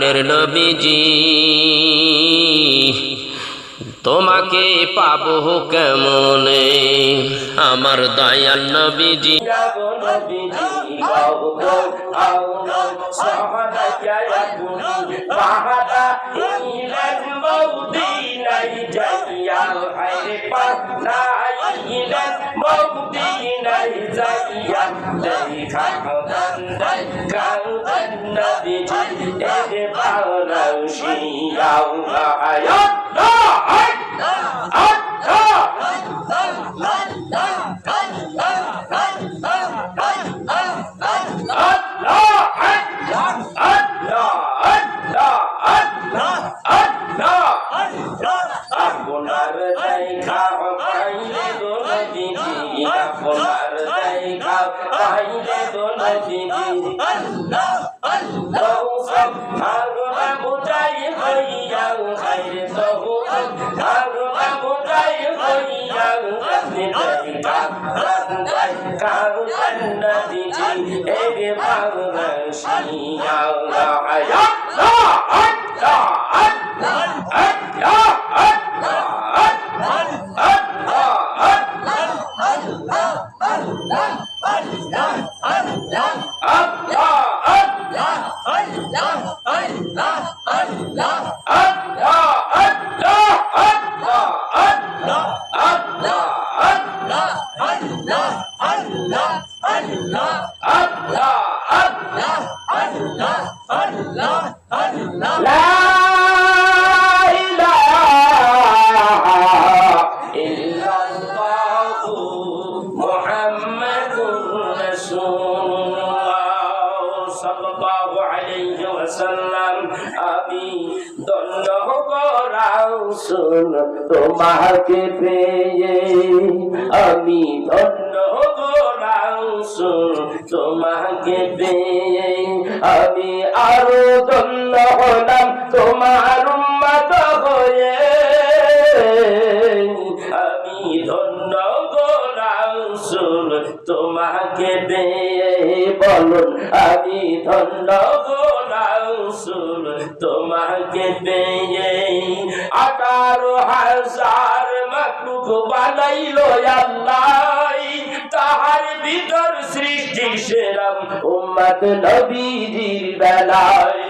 প্রাণের নবীজি তোমাকে পাবো কেমনে আমার দয়াল নবীজি তোমাকে পেয়ে আমি ধন্য গো রাসূল তোমাকে পেয়ে আমি আরো ধন্য হলাম তোমার উম্মত হয়ে আমি ধন্য গো রাসূল তোমাকে পেয়ে বলুন আমি ধন্য গো রাসূল তোমাকে পেয়ে 18,000 মাখলুক বানাইলো আল্লাহ তাহার ভিতর সৃষ্টি সেরা উম্মত নবীজির বেলায়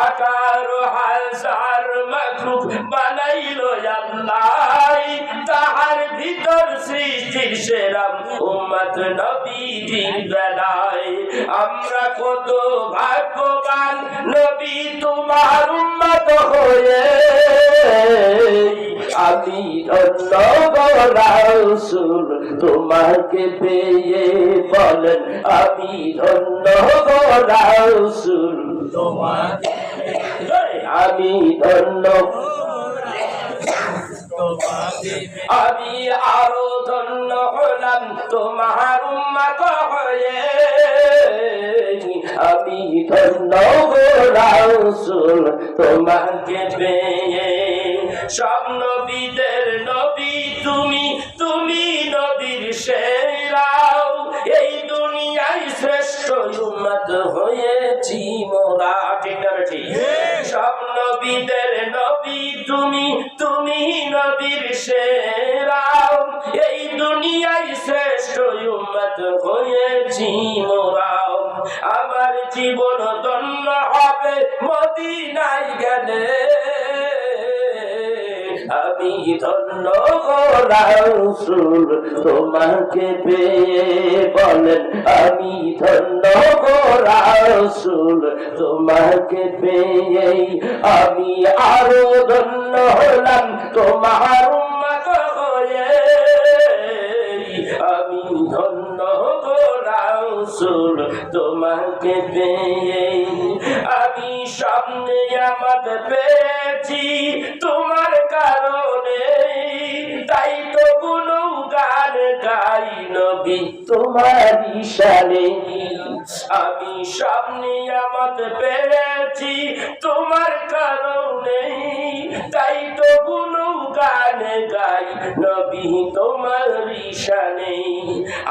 18,000 মাখলুক বানাইলো আল্লাহ তাহার ভিতর সৃষ্টি সেরা উম্মত নবীজির বেলায় আমরা কত ভাগ্যবান নবী তোমার উম্মত হয়ে আমি ধন্য গো রাসূল তোমাকে পেয়ে বলেন আমি ধন্য গো রাসূল তোমাকে আমি ধন্য আমি আরো ধন্য হলাম তোমার উম্মত হয়ে আমি ধন্য গো রাসূল তোমাকে পেয়ে সব নবীদের নবী তুমি তুমি নবীর সেরা এই দুনিয়ায় শ্রেষ্ঠ উম্মত হয়েছি মোরা ঠিক না ঠিক সব নবীদের নবী তুমি তুমি নবীর সেরা এই দুনিয়ায় শ্রেষ্ঠ উম্মত হয়েছি মোরা আমার জীবন ধন্য হবে মদিনায় গেলে আমি ধন্য গো রাসূল তোমাকে পেয়ে বলেন আমি ধন্য গো রাসূল তোমাকে পেয়ে আমি আরো ধন্য হলাম তোমার উম্মত হয়ে আমি ধন্য গো রাসূল তোমাকে পেয়ে আমি সামনে আমার পেয়েছি তোমার কারণে তাই তো গুণগান গাই নবী তোমার শানে আমি সামনে আমার পেয়েছি তোমার কারণে তাই তো গুণগান গাই নবী তোমার শানে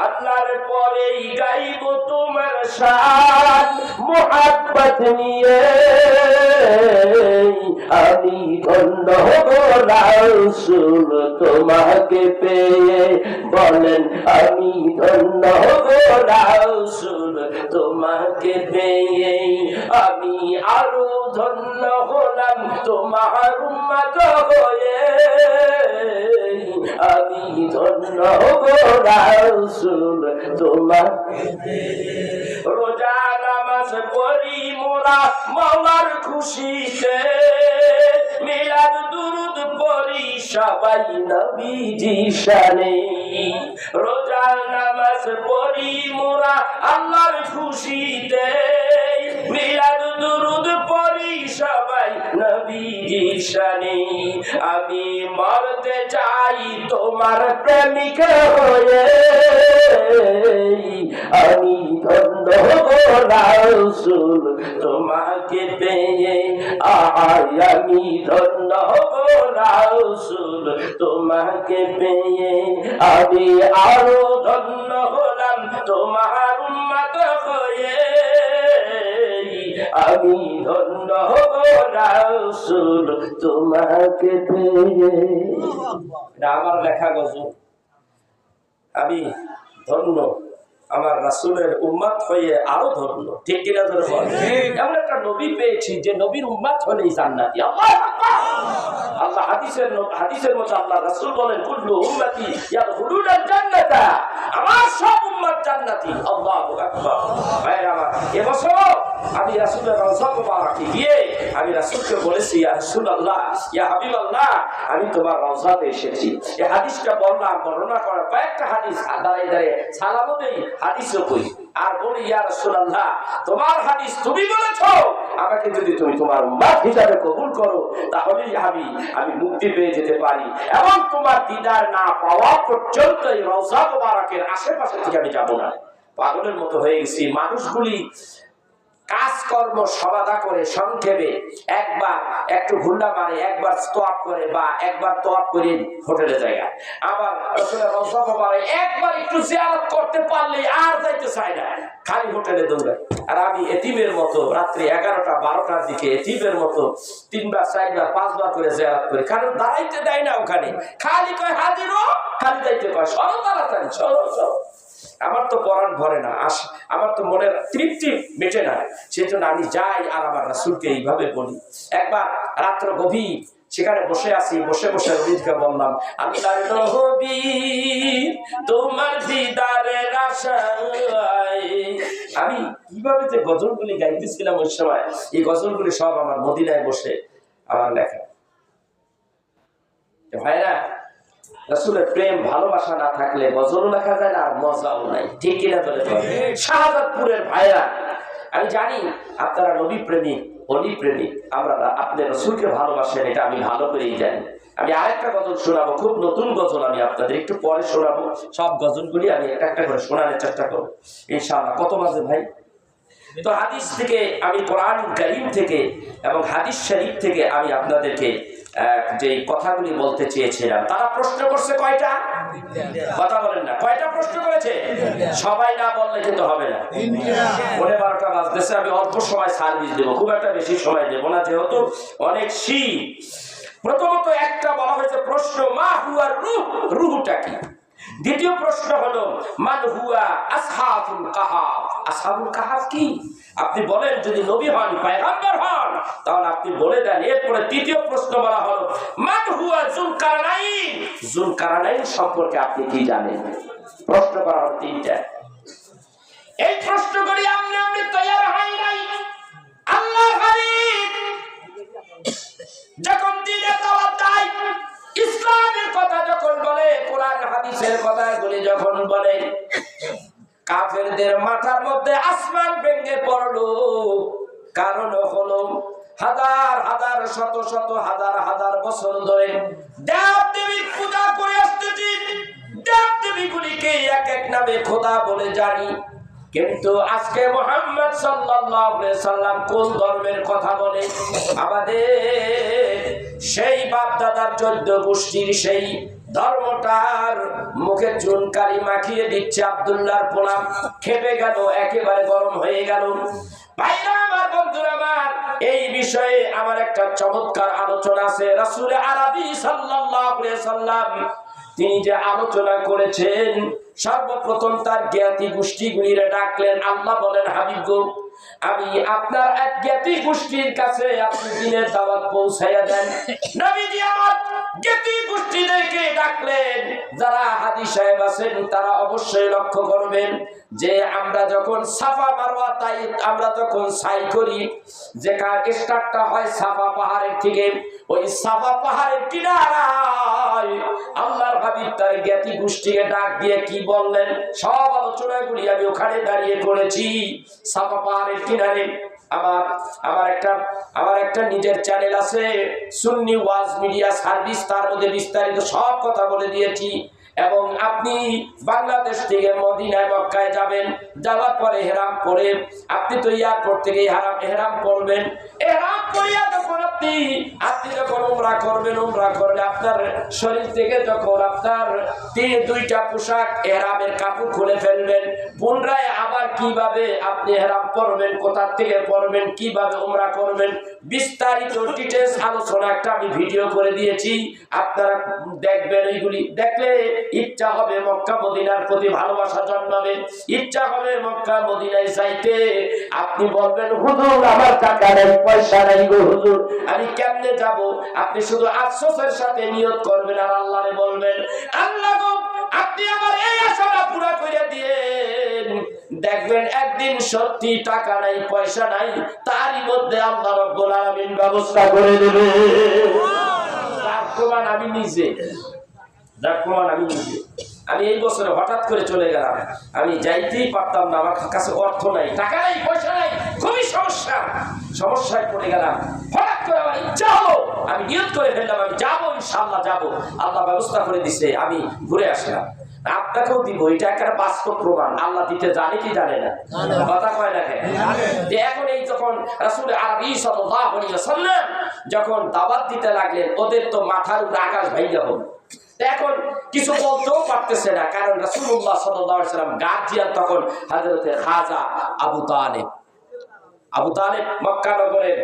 আল্লাহর পরেই গাইব তোমার শান মুহাব্বত নিয়ে আমি ধন্য গো রাসূল তোমাকে পেয়ে, বলেন আমি ধন্য গো রাসূল তোমাকে পেয়ে, আমি আরো ধন্য হলাম তোমার উম্মত হয়ে, আমি ধন্য গো রাসূল তোমাকে পেয়ে। রোজা নামাজ পড়ি মোরা মাওলার খুশিতে, মিলাদ দুরুদ পড়ি সবাই নবীজি শানে, রোজা নামাজ পড়ি মোরা আল্লাহর খুশিতে, মিলাদ দুরুদ পড়ি সবাই নবীজি শানে, আমি মরতে চাই তোমার প্রেমিক হয়ে, আমি ধন্য গো রাসূল তোমাকে পেয়ে, আমি ধন্য গো রাসূল তোমাকে পেয়ে, আমি আরো ধন্য হলাম তোমার উম্মত হয়ে, আমি ধন্য গো রাসূল তোমাকে পেয়ে। আমার লেখা গজল, আমি ধন্য আমার রাসূলের উম্মত হয়ে আরো ধন্য, ঠিক কিনা ধরে বল? এমন একটা নবী পেয়েছি যে নবীর উম্মত হলেই জান্নাতি। আল্লাহু আকবার। আল্লাহ হাদিসের মধ্যে আল্লাহ রাসূল বলেন কুল্লু উম্মতি ইয়াদখুলুনাল জান্নাতা, আমার সব উম্মত জান্নাতি। আল্লাহু আকবার। ভাইরা আমার, এবছর আমি রাসূলের রওজা মুবারাকে গিয়ে আমি রাসূলকে বলেছি, ইয়া রাসূলুল্লাহ, ইয়া হাবিবাল্লাহ, আমি তোমার রওজাতে এসেছি। এই হাদিসটা বললাম, বর্ণনা করার কয়েকটা হাদিস দাঁড়িয়ে দাঁড়িয়ে সালামও দেই, হাদিসও কই, আর বলি ইয়া রাসূলুল্লাহ, তোমার হাদিস তুমি বলেছো, আমাকে যদি তুমি তোমার উম্মত হিসাবে কবুল করো তাহলেই আমি মুক্তি পেয়ে যেতে পারি, এবং তোমার দিদার না পাওয়া পর্যন্ত এই রওজা মুবারাকের আশেপাশে থেকে আমি যাব না। পাগলের মতো হয়ে গেছি। মানুষগুলি কাজকর্ম সমাধা করে সংক্ষেপে একবার একটু ঘুরলা মারে, একবার তোয়াব করে, বা একবার তোয়াব করে হোটেলে জায়গা, আবার একবার একটু জিয়ারত করতে পারলে আর যাইতে চায় না, খালি হোটেলে দৌড়ায়। আর আমি এতিমের মতো রাত্রি 11টা 12টার দিকে এতিমের মতো 3বার 4বার 5বার করে জিয়ারত করি, কারণ দাঁড়াইতে দেয় না ওখানে, খালি কয় হাজিরও, খালি যাইতে কয় সরো তাড়াতাড়ি, সরো সরো। আমার তো পরাণ ভরে না, আমার তো মনের তৃপ্তি মেটে না, সেজন্য আমি যাই আর আমার রাসূলকে এইভাবে বলি। একবার রাত্র গভীর সেখানে বসে আছি, বসে বসে নবীকে বললাম, আল্লাহর নবী তোমার দিদারের আশায়। আমি কিভাবে যে গজলগুলি গাইতেছিলাম ওই সময়, এই গজলগুলি সব আমার মদিনায় বসে আমার লেখা। ভাইরা, রাসূলের প্রেম ভালোবাসা না থাকলে গজলও লেখা যায় না, আর মজাও নাই, ঠিক কিনা বলে? শাহাদাতপুরের ভাইরা, আমি জানি আপনারা নবী প্রেমিক, অলি প্রেমিক, আমরা আপনি রাসূলকে ভালোবাসেন, এটা আমি ভালো করেই জানি। আমি আরেকটা গজল শোনাবো, খুব নতুন গজল, আমি আপনাদের একটু পরে শোনাবো। সব গজলগুলি আমি একটা একটা করে শোনানোর চেষ্টা করবো ইনশাআল্লাহ। কত বাজে ভাই? তো হাদিস থেকে, আমি কোরআন কারীম থেকে এবং হাদিস শরীফ থেকে আমি আপনাদেরকে যে কথাগুলি বলতে চেয়েছিলাম। তারা প্রশ্ন করছে কয়টা? কথা বলেন না, কয়টা প্রশ্ন করেছে? সবাই না বললে কিন্তু হবে না। 12টা বাজতেছে, আমি অল্প সময় সার্ভিস দেবো, খুব একটা বেশি সময় দেবো না, যেহেতু অনেক শীত। প্রথমত একটা বলা হয়েছে প্রশ্ন, মা হুয়া রূহ, রূহটা কি? দ্বিতীয় প্রশ্ন হলো মান হুয়া আসহাবুল কাহাফ, আসহাবুল কাহাফ কি? আপনি বলেন, যদি নবী হন, পয়গম্বর হন, তাহলে আপনি বলে দেন। এরপরে তৃতীয় প্রশ্ন বলা হলো মান হুয়া যুলকারনাইন, যুলকারনাইন সম্পর্কে আপনি কি জানেন? প্রশ্ন করা হলো 3টা। এই প্রশ্নগুলি আমরা তৈরি হই নাই। আল্লাহর হাবিব যখন দ্বীনে দাওয়াত দেয়, ইসলামের কথা যখন বলে, কোরআন হাদিসের কথাগুলি যখন বলে, কাফেরদের মাথার মধ্যে আসমান ভেঙে পড়লো। কারণ হলো হাজার হাজার শত শত হাজার হাজার বছর ধরে দেব দেবীর পূজা করে আসতেছি। দেব দেবীগুলিকে এক এক নামে খোদা বলে জানি, কিন্তু আজকে মুহাম্মদ সাল্লাল্লাহু আলাইহি সাল্লাম কোন ধর্মের কথা বলে? আমাদের সেই বাপ দাদার 14 গোষ্ঠীর সেই ধর্মটার মুখে চুনকালি মাখিয়ে দিচ্ছে। আব্দুল্লাহর পোলা খেপে গেল, একেবারে গরম হয়ে গেল। ভাইরা আমার, বন্ধুরা আমার, এই বিষয়ে আমার একটা চমৎকার আলোচনা আছে। রাসূল আরবি সাল্লাল্লাহু আলাইহি সাল্লাম তিনি যে আলোচনা করেছেন, সর্বপ্রথম তার জ্ঞাতি গোষ্ঠীগুলিরে ডাকলেন। আল্লাহ বলেন, হাবিব গো, আমি আপনার এক জ্ঞাতি গোষ্ঠীর কাছে আপনি দিনের দাওয়াত পৌঁছাইয়া দেন। নবীজি আমার জ্ঞাতি গোষ্ঠীদেরকে ডাকলেন। যারা হাদী সাহেব আছেন তারা অবশ্যই লক্ষ্য করবেন যে আমরা যখন সাফা মারওয়া তাই আমরা যখন সাই করি, যেখানে স্টার্টটা হয় সাফা পাহাড়ের থেকে, ওই সাফা পাহাড়ের কিনারায় আল্লাহর হাবিব তার জ্ঞাতি গোষ্ঠীকে ডাক দিয়ে কি বললেন, সব আলোচনাগুলি আমি ওখানে দাঁড়িয়ে করেছি। সাফা পাহাড়ের কিনারে আমার একটা নিজের চ্যানেল আছে, সুন্নি ওয়াজ মিডিয়া সার্ভিস, তার মধ্যে বিস্তারিত সব কথা বলে দিয়েছি। এবং আপনি বাংলাদেশ থেকে মদিনায় মক্কায় যাবেন, যাওয়ার পরে হেরাম পরে আপনি তো এয়ারপোর্ট থেকে হেরাম পরবেন। হেরাম পরিয়া যখন আপনি যখন উমরা করবেন, উমরা করলে আপনার শরীর থেকে যখন আপনার দুইটা পোশাক হেরামের কাপড় খুলে ফেলবেন, পুনরায় আবার কিভাবে আপনি হেরাম পরবেন, কোথা থেকে পরবেন, কিভাবে উমরা করবেন, বিস্তারিত ডিটেইলস আলোচনা একটা আমি ভিডিও করে দিয়েছি। আপনারা দেখবেন, ওইগুলি দেখলে ইচ্ছা হবে মক্কা মদিনার প্রতি ভালোবাসা জন্মাবে, ইচ্ছা হবে মক্কা মদিনায় যাইতে। আপনি বলবেন, হুজুর আমার টাকা নেই, পয়সা নাই গো হুজুর, আমি কেমনে যাব? আপনি শুধু আফসোসের সাথে নিয়ত করবেন আর আল্লাহরে বলবেন, আল্লাহ গো, আপনি আমার এই আশাটা পুরা করে দিয়েন। দেখবেন একদিন সত্যি টাকা নাই, পয়সা নাই, তারই মধ্যে আল্লাহ রাব্বুল আলামিন ব্যবস্থা করে দেবে। তার প্রমাণ আমি নিজে, আমি এই বছরে হঠাৎ করে চলে গেলাম, আমি যাইতেই পারতাম না, আমার কাছে অর্থ নাই, টাকা নাই, পয়সা নাই, খুবই সমস্যায় পড়ে গেলাম। হঠাৎ করে আমার ইচ্ছা হলো, আমি নিয়ত করে ফেললাম আমি যাবো, ইনশাআল্লাহ যাবো। আল্লাহ ব্যবস্থা করে দিছে, আমি ঘুরে আসলাম। আপনাকেও দিব, এটা একটা বাস্তব প্রমাণ। আল্লাহ দিতে জানে কি জানে না? কথা কয় না কেন? যে এখন এই যখন রাসূল আরবি সাল্লাল্লাহু আলাইহি ওয়াসাল্লাম যখন দাওয়াত দিতে লাগলেন, ওদের তো মাথার উপর আকাশ ভাইয়া হল। এখন কিছু বলতেও পারতেছে না, কারণ রাসূলুল্লাহ সাল্লাল্লাহু আলাইহি ওয়াসাল্লাম গার্জিয়ান তখন হযরতে খাজা আবু তালেব মক্কা নগরের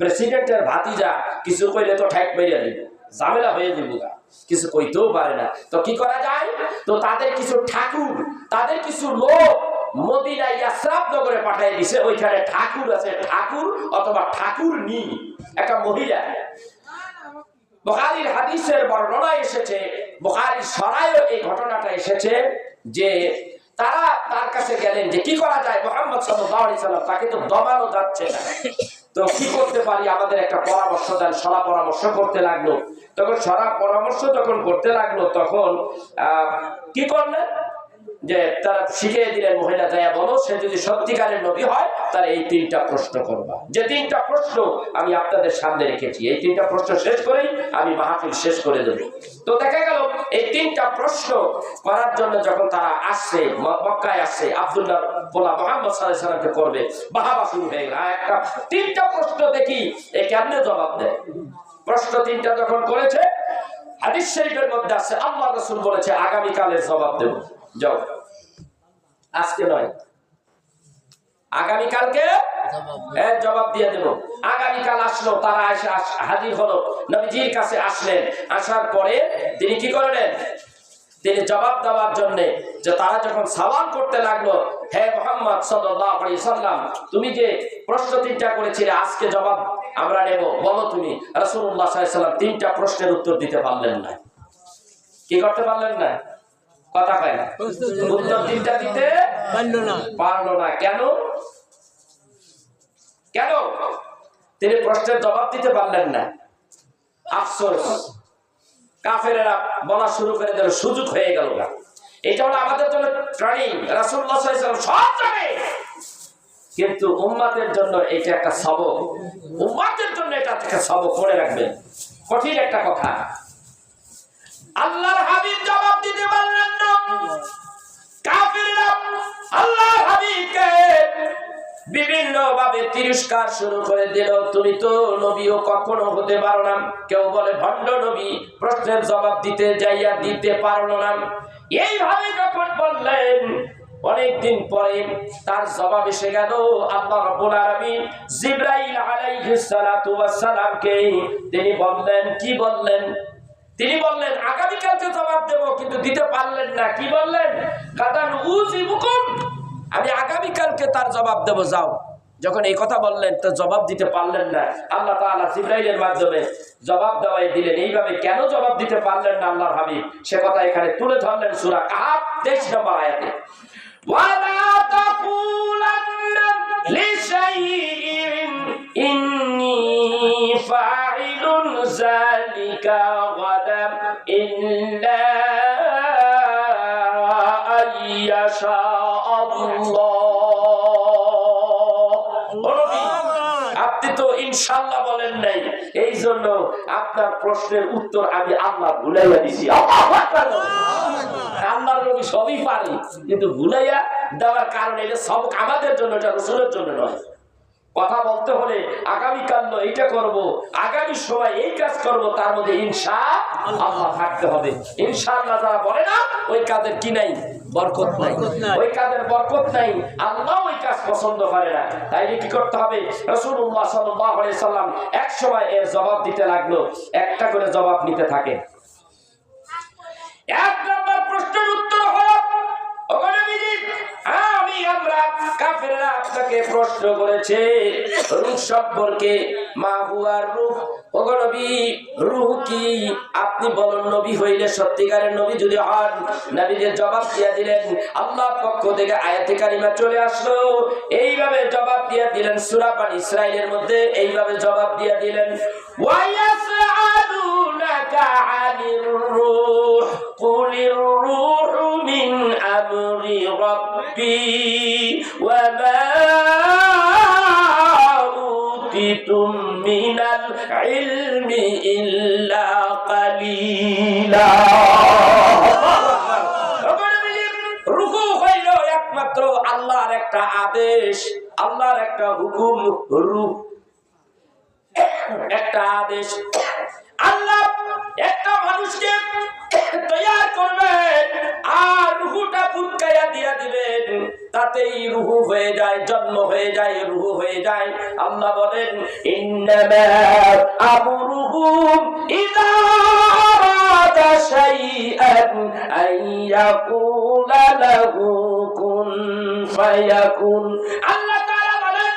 প্রেসিডেন্টের ভাতিজা, কিছু কইলে তো ঠ্যাক মেরে দিব, ঝামেলা হয়ে দিব, কিছু কইতেও পারে না। তো কি করা যায়? তো তাদের কিছু ঠাকুর, তাদের কিছু লোক মদিনা ইয়াসরাব নগরে পাঠিয়ে দিছে। ওইখানে ঠাকুর আছে, ঠাকুর অথবা ঠাকুরনী, একটা মহিলা। বুখারীর হাদিসের বর্ণনা এসেছে, বুখারীর সরায়ে এই ঘটনাটা এসেছে যে তারা তার কাছে গেলেন যে কি করা যায়, মুহাম্মদ সাল্লাল্লাহু আলাইহি সাল্লাম তাকে তো দমানো যাচ্ছে না, তো কি করতে পারি, আমাদের একটা পরামর্শ দেন। সলা পরামর্শ করতে লাগলো। তখন সলা পরামর্শ যখন করতে লাগলো, তখন কি করলেন যে তারা শিখিয়ে দিলেন, মহিলা যায়া বলো, সে যদি সত্যিকারের নবী হয় তাহলে এই তিনটা প্রশ্ন করবা। যে তিনটা প্রশ্ন আমি আপনাদের সামনে রেখেছি, এই তিনটা প্রশ্ন শেষ করেই আমি মাহফিল শেষ করে দেব। তো দেখা গেল এই তিনটা প্রশ্ন করার জন্য যখন তারা আসছে, মক্কায় আসছে, আব্দুল্লাহ বলা মুহাম্মদ সাল্লাল্লাহু আলাইহি সাল্লামকে করবে, বাহাবা শুরু হয়ে গেল। একটা তিনটা প্রশ্ন দেখি এ কেমনে জবাব দেয়। প্রশ্ন তিনটা যখন করেছে, হাদিস শরীফের মধ্যে আছে আল্লাহ রাসূল বলেছে আগামী কালের জবাব দেব। যাও, আজকে নয়, আগামীকালকে জবাব দিয়ে দেব। আগামীকাল আসলো, তারা এসে হাজির হলো, নবীজির কাছে আসলেন। আসার পরে তিনি কি করলেন? তিনি জবাব দেওয়ার জন্য, যে তারা যখন সওয়াল করতে লাগলো, হে মুহাম্মদ সাল্লাল্লাহু আলাইহি সাল্লাম, তুমি যে প্রশ্ন তিনটা করেছিলে, আজকে জবাব আমরা নেব, বলো তুমি। রাসূলুল্লাহ সাল্লাল্লাহু আলাইহি সাল্লাম তিনটা প্রশ্নের উত্তর দিতে পারলেন না। কি করতে পারলেন না? কথা কয় না, উত্তর তিনটা দিতে পারলো না। কেন? তিনি প্রশ্নের জবাব দিতে পারলেন না। আফসোস, কাফেরেরা বলা শুরু করে দিল, সুযোগ হয়ে গেল না। এটা হলো আমাদের জন্য ট্রেনিং, রাসূলুল্লাহ সাল্লাল্লাহু আলাইহি ওয়াসাল্লাম সব জানে, কিন্তু উম্মতের জন্য এটা একটা সবক, উম্মতের জন্য এটা একটা সবক, মনে রাখবেন। কঠিন একটা কথা। আল্লাহর হাবিব জবাব দিতে পারলেন না। কাফেররা আল্লাহর হাবিবকে বিভিন্ন ভাবে তিরস্কার শুরু করে দিল। তুমি তো নবীও কখনো হতে পারো না। কেউ বলে ভণ্ড নবী, প্রশ্নের জবাব দিতে যাইয়া দিতে পারলো না। এইভাবে যখন বললেন, অনেকদিন পরে তার জবাব এসে গেল। আল্লাহ রাব্বুল আলামিন জিবরাইল আলাইহিস সালাতু ওয়াস সালামকে তিনি বললেন, কি বললেন? তিনি বললেন আগামীকালকে জবাব দেব, কিন্তু দিতে পারলেন না। কি বললেন? গাদান উজিবুকুম, আমি আগামীকালকে তার জবাব দেব, যাও। যখন এই কথা বললেন তো জবাব দিতে পারলেন না। আল্লাহ তাআলা জিবরাইলের মাধ্যমে জবাব দেওয়াই দিলেন। এইভাবে কেন জবাব দিতে পারলেন না আল্লাহর হাবিব, সে কথা এখানে তুলে ধরলেন সূরা কাহফ 23 নম্বর আয়াতে। ওয়ালা তাকুলান্না লিশাইইন ইন্নী ফাইলুন যালিকা গাদান ইল্লা আইয়াশা আল্লাহ। আপনি তো ইনশাআল্লাহ বলেন নাই, এই জন্য আপনার প্রশ্নের উত্তর আমি আল্লাহ ভুলাইয়া দিছি। আল্লাহর নবী সবই পারি, কিন্তু ভুলাইয়া দেওয়ার কারণে এটা সব আমাদের জন্য, এটা রাসূলের জন্য নয়। কথা বলতে হলে আগামীকাল এইটা করব, আগামী সময় এই কাজ করব, তার মধ্যে ইনশাআল্লাহ থাকতে হবে। ইনশাআল্লাহ যারা বলে না, ওই কাজের কি নাই? বরকত নাই। ওই কাজের বরকত নাই, আল্লাহ ওই কাজ পছন্দ করে না। তাই কি করতে হবে? রাসূলুল্লাহ সাল্লাল্লাহু আলাইহি সাল্লাম এক সময় এর জবাব দিতে লাগলো, একটা করে জবাব নিতে থাকে। এক নম্বর প্রশ্নের উত্তর হলো, ওগো নবীজি, আমরা কাফেররা আপনাকে প্রশ্ন করেছে রূহ সম্পর্কে। মা হুয়ার রূহ, ওগো নবী, রূহ কি? আপনি বলুন, নবী হইলে সত্যিকারের নবী যদি হন। নবীজি জবাব দিয়ে দিলেন। আল্লাহর পক্ষ থেকে আয়াতে কারিমা চলে আসলো, এইভাবে জবাব দিয়ে দিলেন। সূরা বানী ইসরাঈলের মধ্যে এইভাবে জবাব দিয়ে দিলেন, ওয়া ইয়াসআলুনাকা আনির রূহ কুলির রূহু মিন আমরি রাব্বি ওয়া মা উতিতুম মিনাল ইলমি ইল্লা কালিলা। রুকু হইল একমাত্র আল্লাহর একটা আদেশ, আল্লাহর একটা হুকুম। রূহ একটা আদেশ। আল্লাহ একটা মানুষকে তৈয়ার করবেন আর রূহটা ফুটকাইয়া দিয়া দিবেন, তাতেই রূহ হয়ে যায়, জন্ম হয়ে যায়, রূহ হয়ে যায়। আল্লাহ বলেন, ইন্নামা আমরুহু ইযা আরাদা শাইআন আইয়াকুলা লাহু কুন ফায়াকুন। আল্লাহ তাআলা বলেন,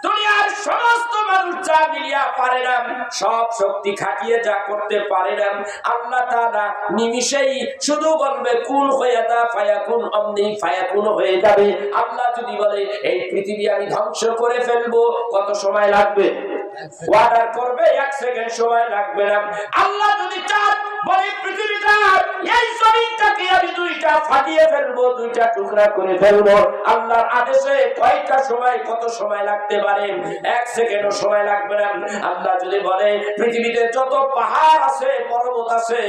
দুনিয়ার সমস্ত মানুষ যা মিলিয়া পারে না, সব শক্তি খাটিয়ে যা করতে পারে না, আল্লাহ তাআলা নিমিষেই শুধু বলবে কুন ফায়াদা ফায়াকুন, অমনি ফায়াকুন হয়ে যাবে। আল্লাহ যদি বলে এই পৃথিবী আমি ধ্বংস করে ফেলবো, কত সময় লাগবে? ওয়ার্ডার করবে, 1 সেকেন্ড সময় লাগবে না। আল্লাহ যদি চান বলে পৃথিবীটা এই জমিনটাকে আমি দুইটা ফাটিয়ে ফেলবো, দুইটা টুকরা করে ফেলবো, আল্লাহর আদেশে কয়টা সময়, কত সময় লাগতে পারে? 1 সেকেন্ডও সময় লাগবে না। আল্লাহ যদি বলে পৃথিবীতে যত পাহাড় আছে, পর্বত আছে,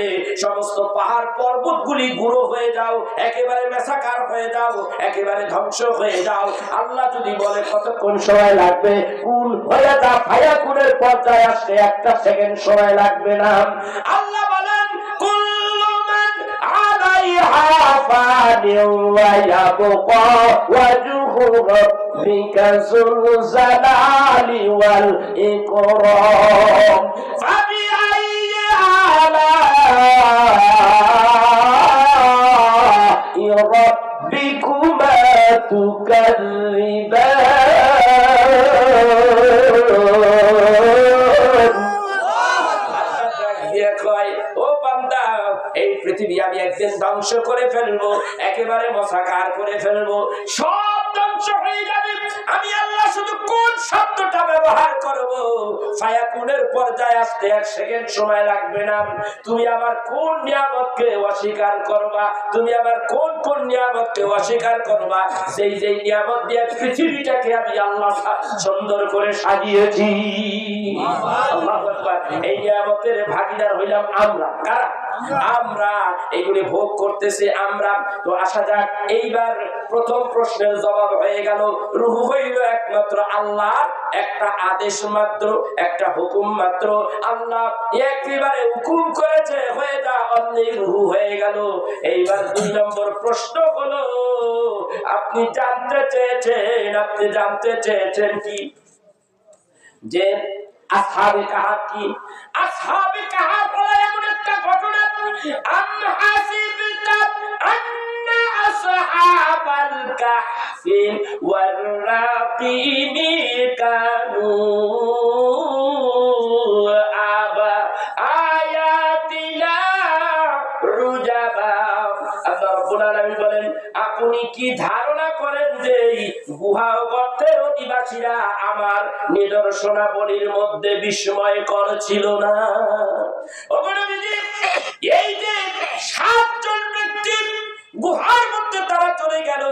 সমস্ত পাহাড় পর্বতগুলি গুঁড়ো হয়ে যাও, একেবারে মেসাকার হয়ে যাও, একেবারে ধ্বংস হয়ে যাও, আল্লাহ যদি বলে কতক্ষণ সময় লাগবে? কুল হয়ে যা ফায়াকুনের পর্যায়ে আসতে 1 সেকেন্ড সময় লাগবে না। আল্লাহ বলেন, কুল্লু মান আলাইহা ফানিন ওয়া ইয়াবকা ওয়াজহু রাব্বিকা যুল জালালি ওয়াল ইকরাম। ফাবিআইয়ি আলাই রাব্বিকুমা তুকাযযিবান। ও বান্দা, এই পৃথিবী আমি একদিন ধ্বংস করে ফেলবো, একেবারে মশাকার করে ফেলবো, সব ধ্বংস হয়ে যাবে। আমি আল্লাহ শুধু কোন শব্দটা ব্যবহার করব? ফায়াকুনের পর্যায়ে আসতে 1 সেকেন্ড সময় লাগবে না। তুমি আমার কোন নিয়ামতকে অস্বীকার করবা? তুমি আমার কোন কোন নিয়ামতকে অস্বীকার করবা? যেই যেই নিয়ামত দিয়ে পৃথিবীটাকে আমি আল্লাহ সুন্দর করে সাজিয়েছি। আল্লাহু আকবার। আকবার। এই নিয়ামতের ভাগীদার হইলাম আমরা। কারা? আমরা। এগুলি ভোগ করতেছি আমরা। তো আসা যাক, এইবার প্রথম প্রশ্নের জবাব হয়ে গেল। রূহ হইল একমাত্র আল্লাহর একটা আদেশ মাত্র, একটা হুকুম মাত্র। আল্লাহ একেবারে হুকুম করেছে হয়ে যা, অমনি রূহ হয়ে গেল। এইবার 2 নম্বর প্রশ্ন হলো, আপনি জানতে চেয়েছেন কি যে আসহাবে কাহাফ কি? আসহাবে কাহাফ হলো এমন একটা ঘটনা, আম হাসিবতা আন্না আসহাবাল কাহফি ওয়ার রাকিমি কানু আবা আয়াতিনা রুজাবা। আল্লাহ রাব্বুল আলামিন বলেন, আপনি কি ধারণা করেন যে গুহা ও গর্তের অধিবাসীরা আমার নিদর্শনাবলীর মধ্যে বিস্ময় করছিল না? এই যে 7 জন ব্যক্তি গুহার মধ্যে তারা চলে গেল,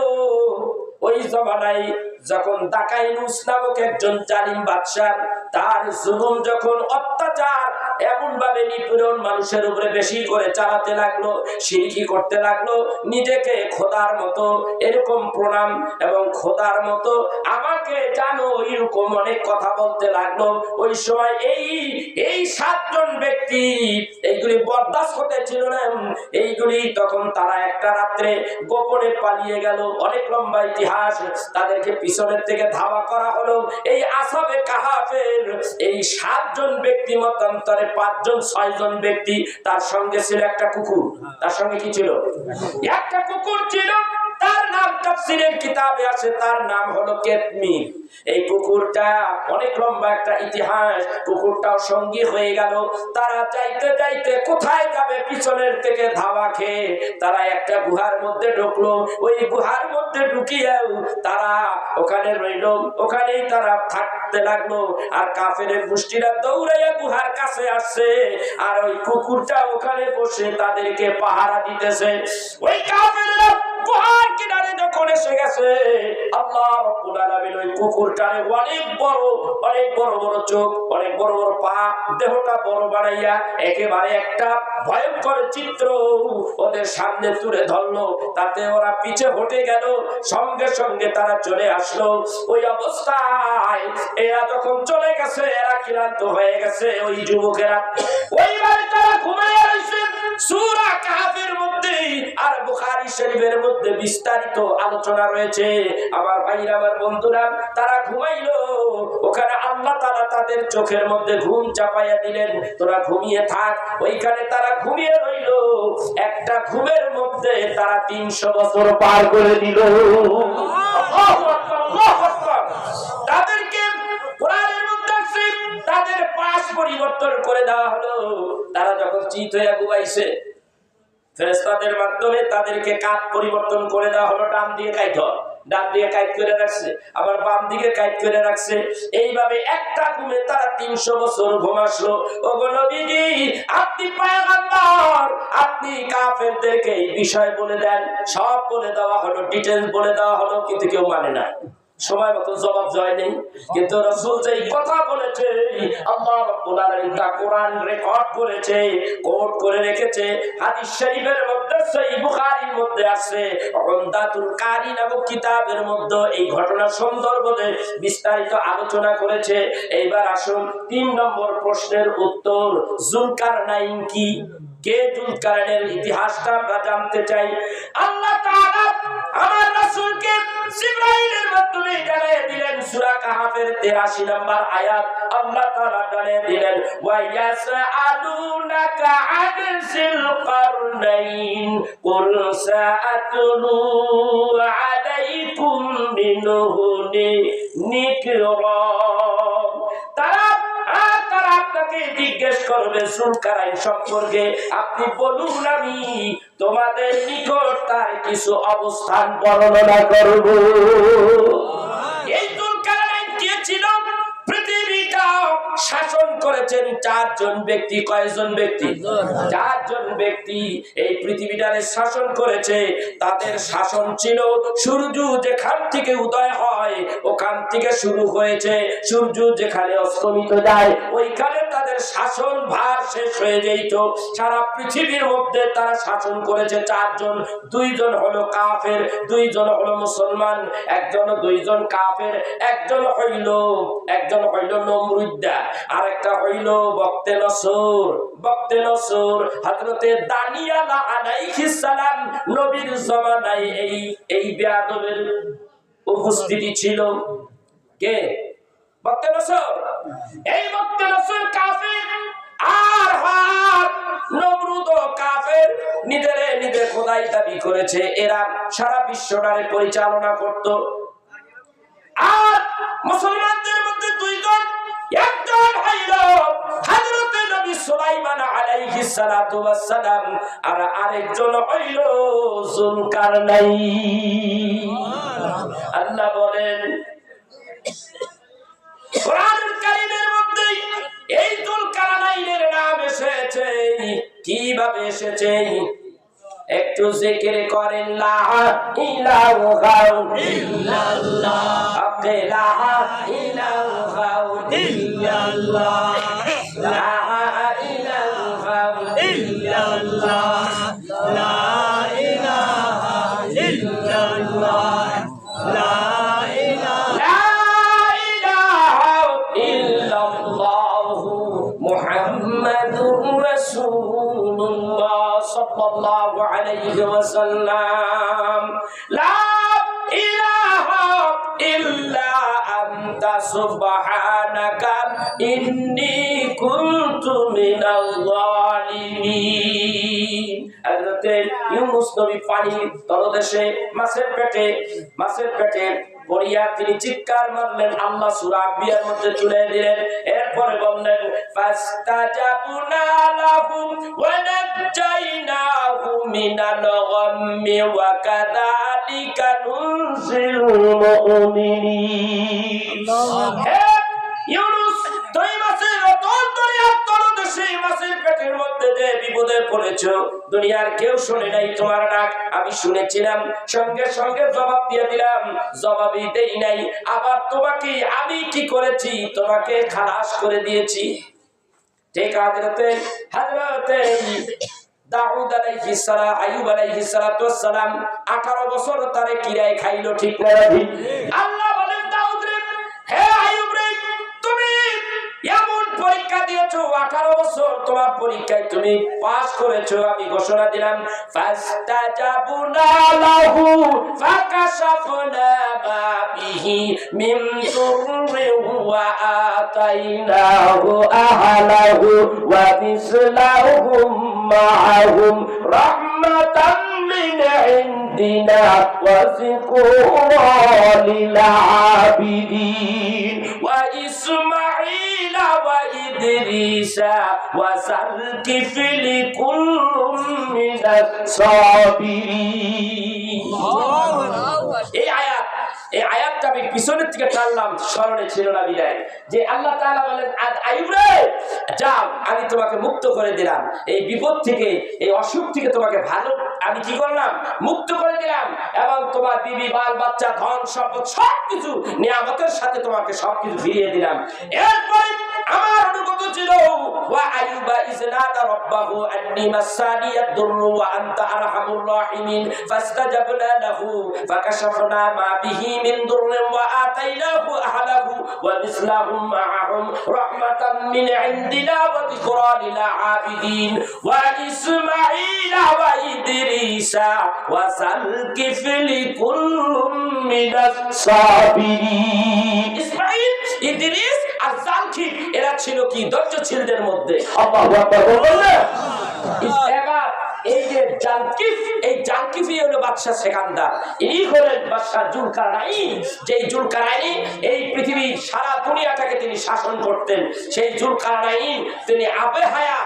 ওই জমানায় যখন দাকাইনুস নামক একজন জালিম বাদশা, তার জুলুম যখন অত্যাচার এমন ভাবে নিপীড়ন মানুষের উপরে বেশি করে চালাতে লাগলো, শিরকি করতে লাগলো, নিজেকে খোদার মতো এরকম প্রণাম এবং খোদার মতো আমাকে জানো এরকম অনেক কথা বলতে লাগলো। ওই সময় এই 7 জন ব্যক্তি এইগুলি বরদাস্ত করতে ছিল না। এইগুলি তখন তারা একটা রাত্রে গোপনে পালিয়ে গেল। অনেক লম্বা ইতিহাস। তাদেরকে পিছনের থেকে ধাওয়া করা হলো। এই আসহাবে কাহাফের এই 7 জন ব্যক্তি মতান্তরে 5 জন 6 জন ব্যক্তি, তার সঙ্গে ছিল একটা কুকুর। তার সঙ্গে কি ছিল? একটা কুকুর ছিল। তার নাম তাফসীরের কিতাবে আছে, তার নাম হলো কিতমির। এই কুকুরটা অনেক লম্বা একটা ইতিহাস। কুকুরটাও সঙ্গী হয়ে গেল। তারা যাইতে যাইতে কোথায় যাবে, পিছনের থেকে ধাওয়া খেয়ে তারা একটা গুহার মধ্যে ঢুকলো। ওই গুহার মধ্যে ঢুকিয়েও তারা ওখানে রইল, ওখানেই তারা থাকতে লাগলো। আর কাফেরের গোষ্ঠীরা দৌড়াইয়া গুহার কাছে আসছে, আর ওই কুকুরটা ওখানে বসে তাদেরকে পাহারা দিতেছে। ওই কাফেররা গুহার কিনারে যখন এসে গেছে, আল্লাহ রাব্বুল আলামিন ওই কুকুরটারে অনেক বড় বড় চোখ, অনেক বড় বড় পা, দেহটা বড় বানাইয়া একেবারে একটা ভয়ঙ্কর চিত্র ওদের সামনে তুলে ধরলো। তাতে ওরা পিছে হটে গেল, সঙ্গে সঙ্গে তারা চলে আসলো। ওই অবস্থায় এরা যখন চলে গেছে, এরা ক্লান্ত হয়ে গেছে। ওই যুবকেরা ওইভাবে তারা ঘুমাইয়া রয়েছে সূরা কাহফের মধ্যে। আর বুখারী শরীফের মধ্যে বিস্তারিত আলোচনা রয়েছে। আমার ভাইরা, আমার বন্ধুরা, তারা ঘুমাইলো। ওখানে আল্লাহ তাআলা তাদের চোখের মধ্যে ঘুম চাপাইয়া দিলেন, তোরা ঘুমিয়ে থাক। ওইখানে তারা ঘুমিয়ে রইল। একটা ঘুমের মধ্যে তারা 300 বছর পার করে দিল। আল্লাহু আকবার, আল্লাহু আকবার। তাদেরকে কোরআনের মধ্যে আছে, তাদের পাশ পরিবর্তন করে দেওয়া হলো। তারা যখন চিত হয়ে ঘুমাইছে, ফেরেশতাদের মাধ্যমে তাদেরকে কাঁধ পরিবর্তন করে দেওয়া হলো। ডান দিকে কাইত, ডান দিকে কাইত করে রাখছে, আবার বাম দিকে কাইত করে রাখছে। এইভাবে একটা ঘুমে তারা 300 বছর ঘুমাসলো। ওগো নবীজি, আপনি পয়গম্বর, আপনি কাফেরদেরকে এই বিষয় বলে দেন। সব বলে দেওয়া হলো, ডিটেইলস বলে দেওয়া হলো, কিন্তু কেউ মানে না। সময় মতো জবাব জয় নেই। কিন্তু রাসূল যেই কথা বলেছে, আল্লাহ রাব্বুল আলামিন তা কোরআন রেকর্ড করেছে, কোট করে রেখেছে। হাদিস শরীফের মধ্যে, সহিহ বুখারীর মধ্যে আছে। উমদাতুল কারি নামক কিতাবের মধ্যে এই ঘটনা সন্দর্ভে বিস্তারিত আলোচনা করেছে। এইবার আসুন 3 নম্বর প্রশ্নের উত্তর। যুলকারনাইন কি? কে যুলকারনাইনের ইতিহাসটা আমরা জানতে চাই। আল্লাহ তাআলা আমার রাসূলকে জিবরাইলের মাধ্যমে জানিয়ে দিলেন। সূরা কাহফের 83 নম্বর আয়াত আল্লাহ তাআলা জানিয়ে দিলেন, ওয়া ইয়াসআলুনাকা আনিল কারনাইন কুল সাআতুলু আলাইকুম মিনহু নিকরা। তারা আপনাকে জিজ্ঞেস করবে যুলকারনাইন সম্পর্কে, আপনি বলুন আমি তোমাদের নিকট তার কিছু অবস্থান বর্ণনা করব। এই যুলকারনাইন কে ছিল? পৃথিবীটা শাসন করেছেন 4 জন ব্যক্তি। কয়জন ব্যক্তি? 4 জন ব্যক্তি এই পৃথিবীটারে শাসন করেছে। তাদের শাসন ছিল, সূর্য যেখান থেকে উদয় হয় ওখান থেকে শুরু হয়েছে, সূর্য যেখানে অস্তমিত যায় ওইখানে তাদের শাসন ভার শেষ হয়ে যেত। সারা পৃথিবীর মধ্যে তারা শাসন করেছে 4 জন, 2 জন হলো কাফের, 2 জন হলো মুসলমান, দুইজন কাফের, একজন হইল নমরুদ্দা, আর একটা হইল বক্তে নসর। হযরতে দানিয়াল আলাইহিস সালাম নবীর জামানায় এই বেয়াদবের উপস্থিতি ছিল। কে? বক্তে নসর। এই বক্তে নসর কাফের, আর নমরুদ কাফের, নিজের খোদাই দাবি করেছে। এরা সারা বিশ্বটারে পরিচালনা করত। আর মুসলমানদের মধ্যে 2 জন, একজন হইল হযরতে নবী সুলাইমান আলাইহিস সালাতু ওয়াস সালাম, আর আরেকজন হইল যুলকারনাইন। আল্লাহ বলেন কোরআনুল কারীমের মধ্যে এই যুলকারনাইনের নাম এসেছে। কিভাবে এসেছে? একটু জিকির করেন, লা ইলাহা ইল্লাল্লাহ, লা ইলাহা ইল্লাল্লাহ, লা ইলাহা ইল্লাল্লাহ, লা ইলাহা ইল্লাল্লাহ, লা ইলাহা ইল্লাল্লাহ, মুহাম্মাদুর রাসূলুল্লাহ সাল্লাল্লাহু আলাইহি ওয়াসাল্লাম, লা ইলাহা ইল্লা আনতা সুবহানাকা ইন্নী কুনতু মিনাল যালিমিন। হযরতে ইউনূস নবী পানির তলদেশে মাছের পেটে পড়িয়া তিনি চিৎকার মারলেন, আল্লাহ সূরা আম্বিয়ার মধ্যে তুলে দিলেন। এরপরে বললেন ফাস্তাজাবনা লাহু ওয়া নাজাইনাহু মিনাল গাম্মি ওয়া কাযালিকা নুনজিলুল মুমিনিন। হে ইউনূস, তুমি মাছের অতল দরিয়ার তলদেশে মাছের পেটের মধ্যে যে বিপদে পড়েছো, দুনিয়ার কেউ শুনে নাই তোমার ডাক, আমি শুনেছিলাম, সঙ্গে সঙ্গে জবাব দিয়ে দিলাম, জবাবই দেই নাই। আবার তোমাকে আমি কি করেছি? তোমাকে খালাস করে দিয়েছি। ঠিক হযরতে দাউদ আলাইহিস সালাম, আইয়ুব আলাইহিস সালাতু ওয়াস সালাম 18 বছর তারে কিরায় খাইলো, ঠিক না? আল্লাহ বলেন দাউদ রে, হে আইয়ুব রে, তুমি এমন পরীক্ষা দিয়েছো, 18 বছর তোমার পরীক্ষায় তুমি পাস করেছো, আমি ঘোষণা দিলাম ফাস্তাজাবনা লাহু ফাকাশাফনা মা বিহি মিন দুররিন ওয়া আতাইনাহু আহলাহু ওয়া মিসলাহুম মাআহুম রাহমাতাম মিন ইনদিনা ওয়া যিকরা লিল আবিদিন ওয়া ইসমাঈল ওয়া ইদরিসা ওয়া যালকিফলি কুল্লুম মিনাস সাবিরিন। এই আয়াতটা আমি পিছনের থেকে টানলাম, স্মরণে ছিল না বিদায়, যে আল্লাহ তাআলা বলেন আইয়ুব রে, যাও, আমি তোমাকে মুক্ত করে দিলাম, এই বিপদ থেকে, এই অসুখ থেকে তোমাকে ভালো আমি কি করলাম? মুক্ত করে দিলাম, এবং তোমার বিবি, বাল বাচ্চা, ধন সম্পদ সবকিছু নিয়ামতের সাথে তোমাকে সবকিছু ফিরিয়ে দিলাম। এরপরে আমার অনুগত ছিল ওয়া আইয়ুবা ইজনাদা রাব্বাহু আন্নী মাসানি আদ-দুররু ওয়া আনতা আরহামুর রাহিমিন ফাস্তাজাবনা লাহু ফাকাশাফনা মা বিহি মিন দুররিন ওয়া আতাইনাহু আহলাহু ওয়া মিসলাহুম মাআহুম রাহমাতাম মিন ইনদিনা ওয়া যিকরা লিল আবিদিন ওয়া ইসমাঈল ওয়া ইদরিসা ওয়া যালকিফলি কুল্লুম মিনাস সাবিরিন। ইসমাঈল, ইদরিস আর যালকিফ এরা ছিল কি? ধৈর্যশীলদের মধ্যে। আল্লাহু আকবার বললেন। এবার এই যে জালকিফি হলো বাদশা সেকান্দার, ইনি হলেন বাদশা যুলকারনাইন। যেই যুলকারনাইন এই পৃথিবীর সারা দুনিয়াটাকে তিনি শাসন করতেন, সেই যুলকারনাইন তিনি আবেহায়া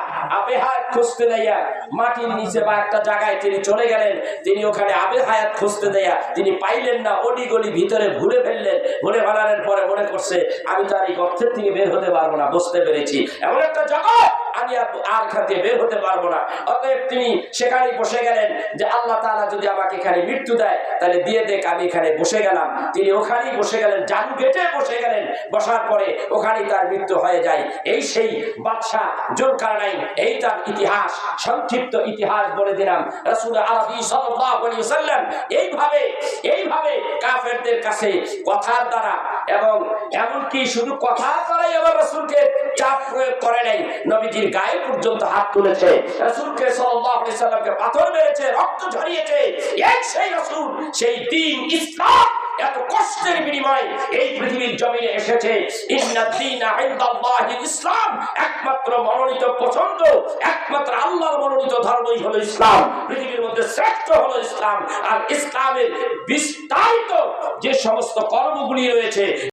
খুঁজতে দেয়া মাটির নিচে বা একটা জায়গায় তিনি চলে গেলেন। তিনি ওখানে আবেহায়াত খুঁজতে দেয়া তিনি পাইলেন না, অলিগলি ভিতরে ঘুরে ফেললেন। ঘুরে ফেলানোর পরে মনে করছে আমি তো আর এই গর্তের থেকে বের হতে পারবো না, বুঝতে পেরেছি এমন একটা জগৎ আমি আর এখান থেকে বের হতে পারবো না। অতএব তিনি সেখানেই বসে গেলেন যে আল্লাহ তাআলা যদি আমাকে এখানে মৃত্যু দেয় তাহলে দিয়ে দেখ, আমি এখানে বসে গেলাম। তিনি ওখানেই বসে গেলেন, জাদু গেটে বসে গেলেন। বসার পরে ওখানেই তার মৃত্যু হয়ে যায়। এই সেই বাদশাহ জুলকারনাইন। এই তার ইতিহাস, সংক্ষিপ্ত ইতিহাস বলে দিলাম। রাসূল আরবি সাল্লাল্লাহু আলাইহি ওয়াসাল্লাম এইভাবে কাফেরদের কাছে কথার দ্বারা এবং এমনকি শুধু কথার দ্বারাই আবার রাসূলকে চাপ প্রয়োগ করে নাই, নবীজির গায়ে পর্যন্ত হাত তুলেছে, রাসূলকে সাল্লাল্লাহু আলাইহি ওয়াসাল্লামকে পাথর মেরেছে, রক্ত ঝরিয়েছে। এই সেই রাসূল, সেই দ্বীন ইসলাম এত কষ্টের বিনিময়ে এই পৃথিবীর জমিনে এসেছে। ইন্নাদ দীনা ইনদাল্লাহিল ইসলাম, একমাত্র মনোনীত পছন্দ, একমাত্র আল্লাহর মনোনীত ধর্মই হলো ইসলাম। পৃথিবীর মধ্যে শ্রেষ্ঠ হলো ইসলাম। আর ইসলামের বিস্তারিত যে সমস্ত কর্মগুলি রয়েছে